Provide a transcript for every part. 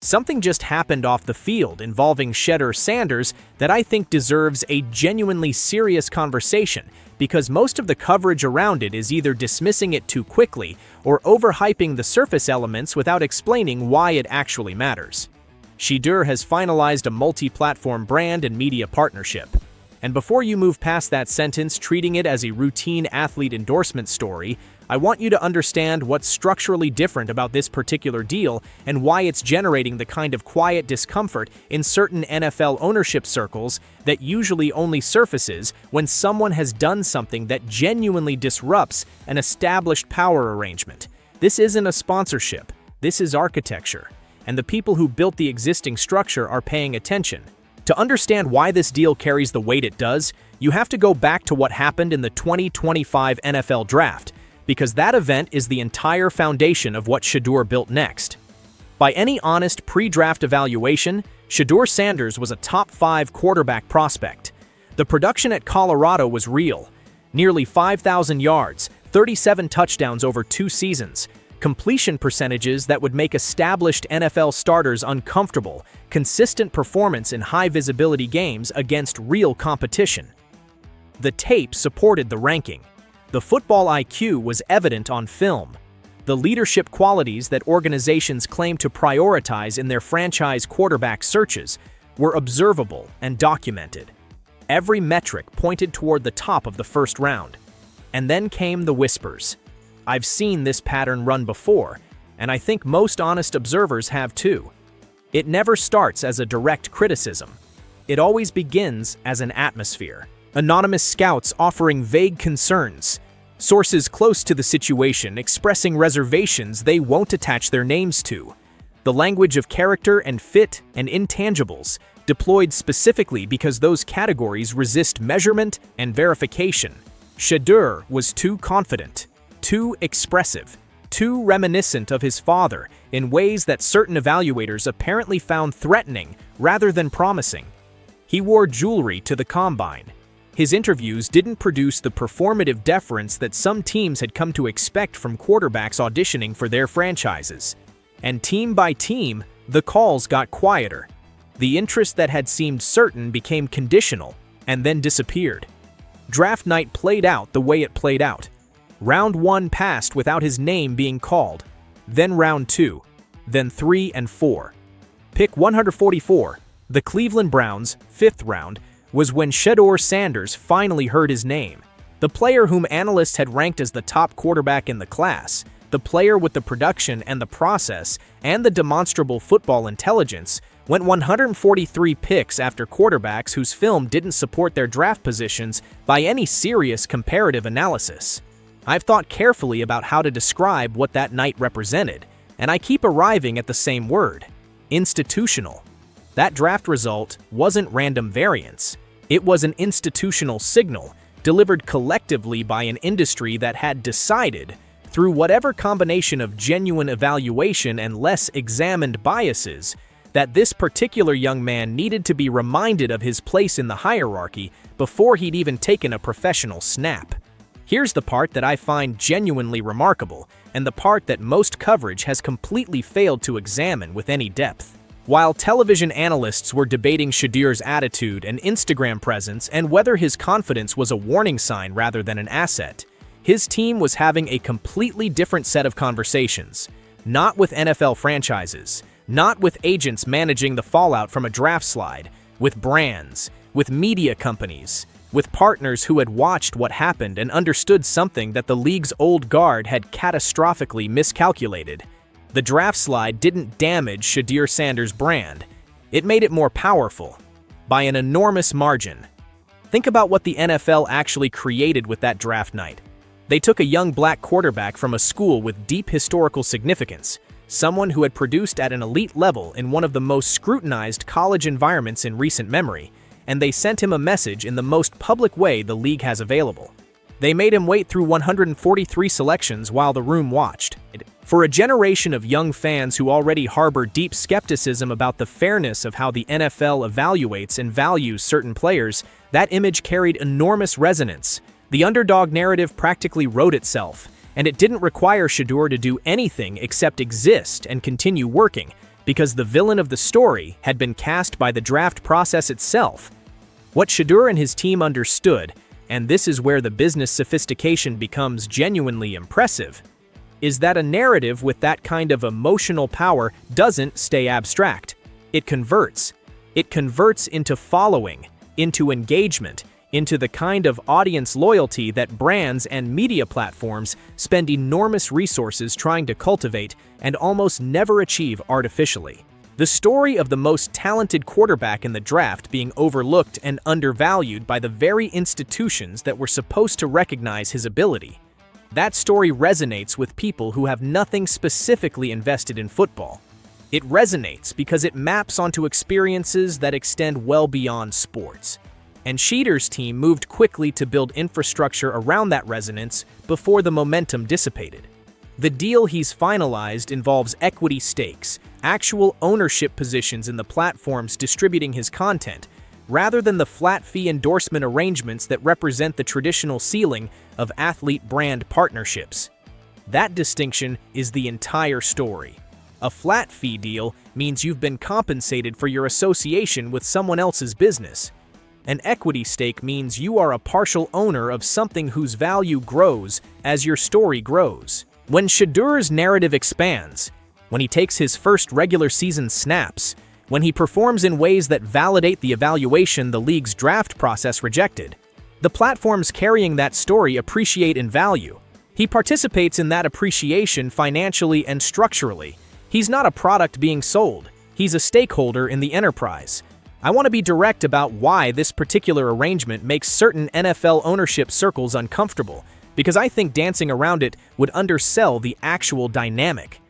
Something just happened off the field involving Shedeur Sanders that I think deserves a genuinely serious conversation, because most of the coverage around it is either dismissing it too quickly or overhyping the surface elements without explaining why it actually matters. Shedeur has finalized a multi-platform brand and media partnership. And before you move past that sentence treating it as a routine athlete endorsement story, I want you to understand what's structurally different about this particular deal and why it's generating the kind of quiet discomfort in certain NFL ownership circles that usually only surfaces when someone has done something that genuinely disrupts an established power arrangement. This isn't a sponsorship, this is architecture, and the people who built the existing structure are paying attention. To understand why this deal carries the weight it does, you have to go back to what happened in the 2025 NFL Draft, because that event is the entire foundation of what Shedeur built next. By any honest pre-draft evaluation, Shedeur Sanders was a top 5 quarterback prospect. The production at Colorado was real. Nearly 5,000 yards, 37 touchdowns over 2 seasons, completion percentages that would make established NFL starters uncomfortable, consistent performance in high-visibility games against real competition. The tape supported the ranking. The football IQ was evident on film. The leadership qualities that organizations claim to prioritize in their franchise quarterback searches were observable and documented. Every metric pointed toward the top of the first round. And then came the whispers. I've seen this pattern run before, and I think most honest observers have too. It never starts as a direct criticism. It always begins as an atmosphere. Anonymous scouts offering vague concerns, sources close to the situation expressing reservations they won't attach their names to. The language of character and fit and intangibles, deployed specifically because those categories resist measurement and verification. Shedeur was too confident, too expressive, too reminiscent of his father in ways that certain evaluators apparently found threatening rather than promising. He wore jewelry to the combine. His interviews didn't produce the performative deference that some teams had come to expect from quarterbacks auditioning for their franchises. And team by team, the calls got quieter. The interest that had seemed certain became conditional and then disappeared. Draft night played out the way it played out. Round 1 passed without his name being called, then round 2, then 3 and 4. Pick 144, the Cleveland Browns, 5th round, was when Shedeur Sanders finally heard his name. The player whom analysts had ranked as the top quarterback in the class, the player with the production and the process and the demonstrable football intelligence, went 143 picks after quarterbacks whose film didn't support their draft positions by any serious comparative analysis. I've thought carefully about how to describe what that night represented, and I keep arriving at the same word: institutional. That draft result wasn't random variance. It was an institutional signal, delivered collectively by an industry that had decided, through whatever combination of genuine evaluation and less examined biases, that this particular young man needed to be reminded of his place in the hierarchy before he'd even taken a professional snap. Here's the part that I find genuinely remarkable, and the part that most coverage has completely failed to examine with any depth. While television analysts were debating Shedeur's attitude and Instagram presence and whether his confidence was a warning sign rather than an asset, his team was having a completely different set of conversations. Not with NFL franchises, not with agents managing the fallout from a draft slide, with brands, with media companies, with partners who had watched what happened and understood something that the league's old guard had catastrophically miscalculated. The draft slide didn't damage Shedeur Sanders' brand. It made it more powerful, by an enormous margin. Think about what the NFL actually created with that draft night. They took a young black quarterback from a school with deep historical significance, someone who had produced at an elite level in one of the most scrutinized college environments in recent memory, and they sent him a message in the most public way the league has available. They made him wait through 143 selections while the room watched. For a generation of young fans who already harbor deep skepticism about the fairness of how the NFL evaluates and values certain players, that image carried enormous resonance. The underdog narrative practically wrote itself, and it didn't require Shedeur to do anything except exist and continue working, because the villain of the story had been cast by the draft process itself. What Shedeur and his team understood, and this is where the business sophistication becomes genuinely impressive, is that a narrative with that kind of emotional power doesn't stay abstract. It converts. It converts into following, into engagement, into the kind of audience loyalty that brands and media platforms spend enormous resources trying to cultivate and almost never achieve artificially. The story of the most talented quarterback in the draft being overlooked and undervalued by the very institutions that were supposed to recognize his ability. That story resonates with people who have nothing specifically invested in football. It resonates because it maps onto experiences that extend well beyond sports. And Shedeur's team moved quickly to build infrastructure around that resonance before the momentum dissipated. The deal he's finalized involves equity stakes, actual ownership positions in the platforms distributing his content, rather than the flat-fee endorsement arrangements that represent the traditional ceiling of athlete-brand partnerships. That distinction is the entire story. A flat-fee deal means you've been compensated for your association with someone else's business. An equity stake means you are a partial owner of something whose value grows as your story grows. When Shedeur's narrative expands, when he takes his first regular season snaps, when he performs in ways that validate the evaluation the league's draft process rejected, the platforms carrying that story appreciate in value. He participates in that appreciation financially and structurally. He's not a product being sold. He's a stakeholder in the enterprise. I want to be direct about why this particular arrangement makes certain NFL ownership circles uncomfortable, because I think dancing around it would undersell the actual dynamic.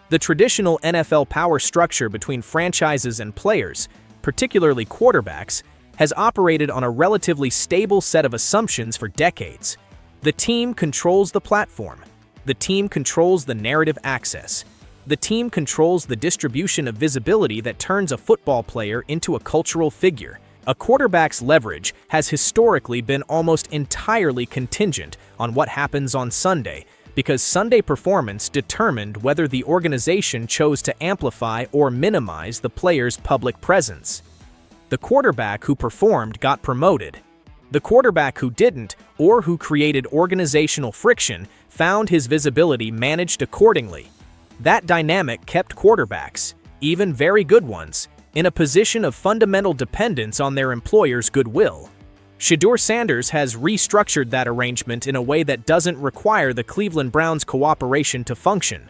The traditional NFL power structure between franchises and players, particularly quarterbacks, has operated on a relatively stable set of assumptions for decades. The team controls the platform. The team controls the narrative access. The team controls the distribution of visibility that turns a football player into a cultural figure. A quarterback's leverage has historically been almost entirely contingent on what happens on Sunday, because Sunday performance determined whether the organization chose to amplify or minimize the player's public presence. The quarterback who performed got promoted. The quarterback who didn't, or who created organizational friction, found his visibility managed accordingly. That dynamic kept quarterbacks, even very good ones, in a position of fundamental dependence on their employer's goodwill. Shedeur Sanders has restructured that arrangement in a way that doesn't require the Cleveland Browns' cooperation to function.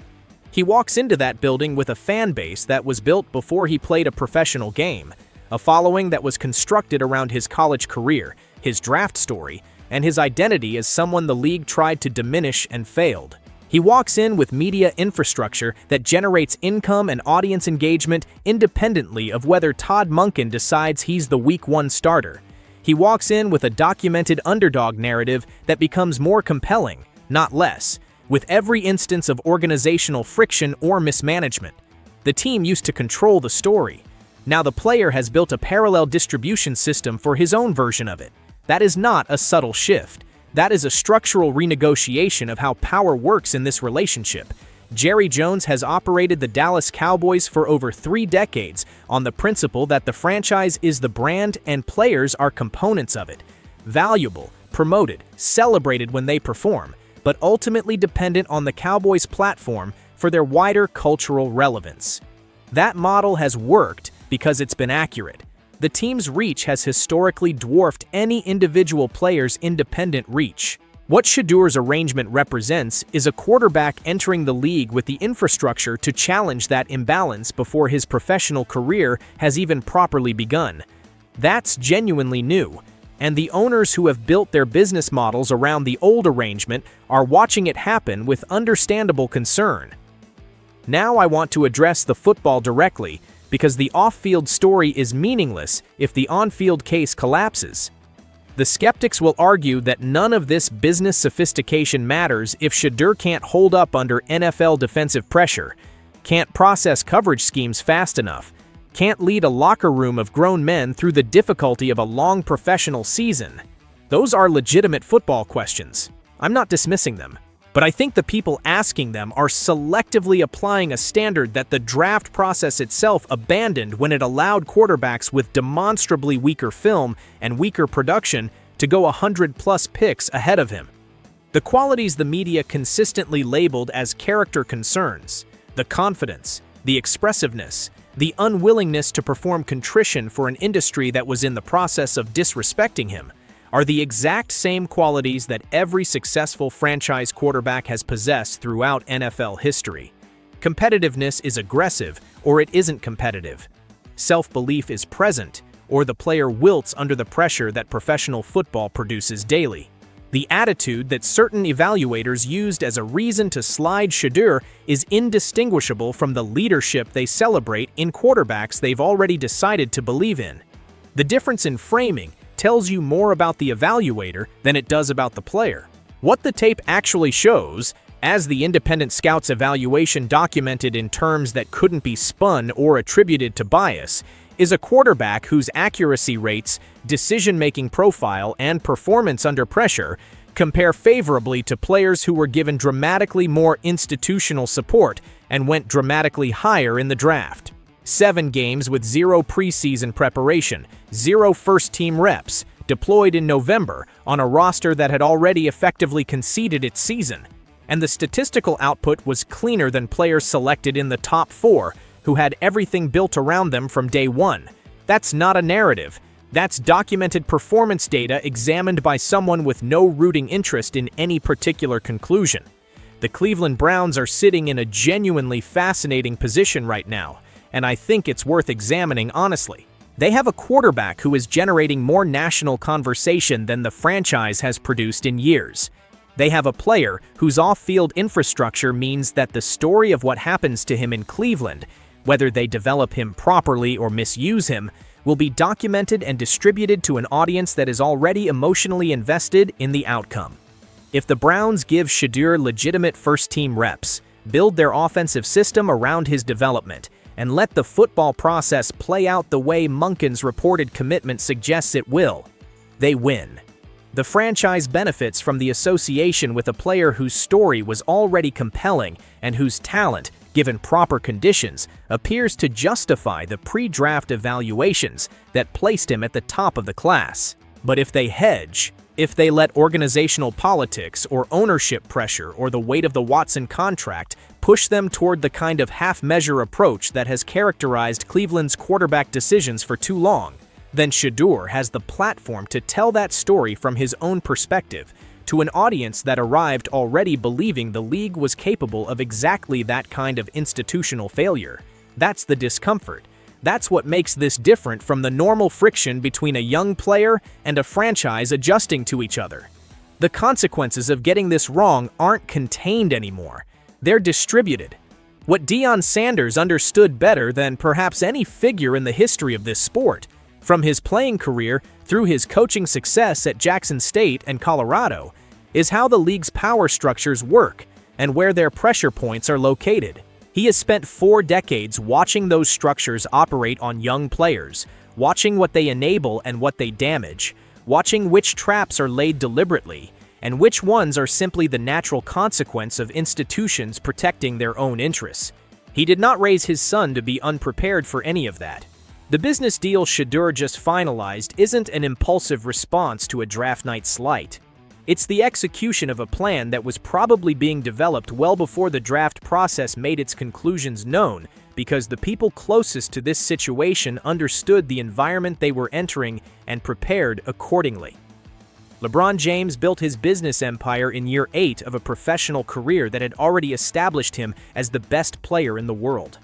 He walks into that building with a fan base that was built before he played a professional game, a following that was constructed around his college career, his draft story, and his identity as someone the league tried to diminish and failed. He walks in with media infrastructure that generates income and audience engagement independently of whether Todd Monken decides he's the Week 1 starter. He walks in with a documented underdog narrative that becomes more compelling, not less, with every instance of organizational friction or mismanagement. The team used to control the story. Now the player has built a parallel distribution system for his own version of it. That is not a subtle shift. That is a structural renegotiation of how power works in this relationship. Jerry Jones has operated the Dallas Cowboys for over 3 decades on the principle that the franchise is the brand and players are components of it. Valuable, promoted, celebrated when they perform, but ultimately dependent on the Cowboys' platform for their wider cultural relevance. That model has worked because it's been accurate. The team's reach has historically dwarfed any individual player's independent reach. What Shedeur's arrangement represents is a quarterback entering the league with the infrastructure to challenge that imbalance before his professional career has even properly begun. That's genuinely new, and the owners who have built their business models around the old arrangement are watching it happen with understandable concern. Now I want to address the football directly, because the off-field story is meaningless if the on-field case collapses. The skeptics will argue that none of this business sophistication matters if Shedeur can't hold up under NFL defensive pressure, can't process coverage schemes fast enough, can't lead a locker room of grown men through the difficulty of a long professional season. Those are legitimate football questions. I'm not dismissing them, But I think the people asking them are selectively applying a standard that the draft process itself abandoned when it allowed quarterbacks with demonstrably weaker film and weaker production to go 100-plus picks ahead of him. The qualities the media consistently labeled as character concerns, the confidence, the expressiveness, the unwillingness to perform contrition for an industry that was in the process of disrespecting him, are the exact same qualities that every successful franchise quarterback has possessed throughout NFL history. Competitiveness is aggressive, or it isn't competitive. Self-belief is present, or the player wilts under the pressure that professional football produces daily. The attitude that certain evaluators used as a reason to slide Shedeur is indistinguishable from the leadership they celebrate in quarterbacks they've already decided to believe in. The difference in framing tells you more about the evaluator than it does about the player. What the tape actually shows, as the independent scout's evaluation documented in terms that couldn't be spun or attributed to bias, is a quarterback whose accuracy rates, decision-making profile, and performance under pressure compare favorably to players who were given dramatically more institutional support and went dramatically higher in the draft. 7 games with 0 preseason preparation, 0 first-team reps, deployed in November on a roster that had already effectively conceded its season. And the statistical output was cleaner than players selected in the top 4, who had everything built around them from day one. That's not a narrative. That's documented performance data examined by someone with no rooting interest in any particular conclusion. The Cleveland Browns are sitting in a genuinely fascinating position right now, and I think it's worth examining honestly. They have a quarterback who is generating more national conversation than the franchise has produced in years. They have a player whose off-field infrastructure means that the story of what happens to him in Cleveland, whether they develop him properly or misuse him, will be documented and distributed to an audience that is already emotionally invested in the outcome. If the Browns give Shedeur legitimate first-team reps, build their offensive system around his development, and let the football process play out the way Munkin's reported commitment suggests it will, they win. The franchise benefits from the association with a player whose story was already compelling and whose talent, given proper conditions, appears to justify the pre-draft evaluations that placed him at the top of the class. But if they hedge, if they let organizational politics or ownership pressure or the weight of the Watson contract push them toward the kind of half-measure approach that has characterized Cleveland's quarterback decisions for too long, then Shedeur has the platform to tell that story from his own perspective to an audience that arrived already believing the league was capable of exactly that kind of institutional failure. That's the discomfort. That's what makes this different from the normal friction between a young player and a franchise adjusting to each other. The consequences of getting this wrong aren't contained anymore. They're distributed. What Shedeur Sanders understood better than perhaps any figure in the history of this sport, from his playing career through his coaching success at Jackson State and Colorado, is how the league's power structures work and where their pressure points are located. He has spent 4 decades watching those structures operate on young players, watching what they enable and what they damage, watching which traps are laid deliberately, and which ones are simply the natural consequence of institutions protecting their own interests. He did not raise his son to be unprepared for any of that. The business deal Shedeur just finalized isn't an impulsive response to a draft night slight. It's the execution of a plan that was probably being developed well before the draft process made its conclusions known, because the people closest to this situation understood the environment they were entering and prepared accordingly. LeBron James built his business empire in year 8 of a professional career that had already established him as the best player in the world.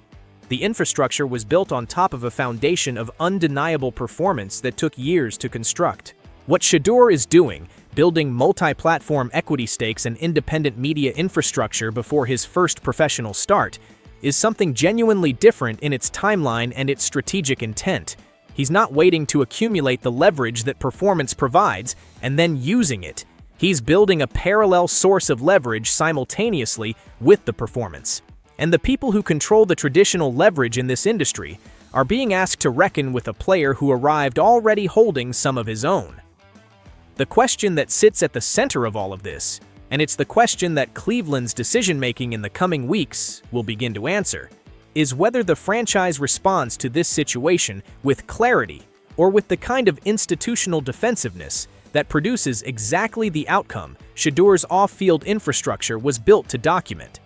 The infrastructure was built on top of a foundation of undeniable performance that took years to construct. What Shedeur is doing, building multi-platform equity stakes and independent media infrastructure before his first professional start, is something genuinely different in its timeline and its strategic intent. He's not waiting to accumulate the leverage that performance provides and then using it. He's building a parallel source of leverage simultaneously with the performance. And the people who control the traditional leverage in this industry are being asked to reckon with a player who arrived already holding some of his own. The question that sits at the center of all of this, And it's the question that Cleveland's decision-making in the coming weeks will begin to answer, is whether the franchise responds to this situation with clarity or with the kind of institutional defensiveness that produces exactly the outcome Shedeur's off-field infrastructure was built to document.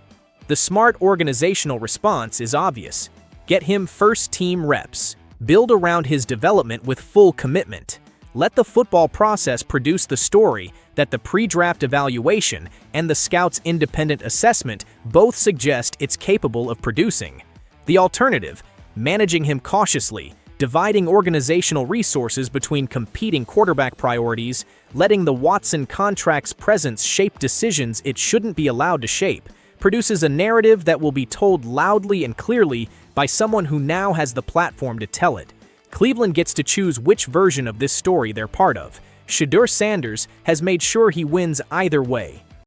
The smart organizational response is obvious. Get him first-team reps. Build around his development with full commitment. Let the football process produce the story that the pre-draft evaluation and the scouts' independent assessment both suggest it's capable of producing. The alternative, managing him cautiously, dividing organizational resources between competing quarterback priorities, letting the Watson contract's presence shape decisions it shouldn't be allowed to shape, produces a narrative that will be told loudly and clearly by someone who now has the platform to tell it. Cleveland gets to choose which version of this story they're part of. Shedeur Sanders has made sure he wins either way.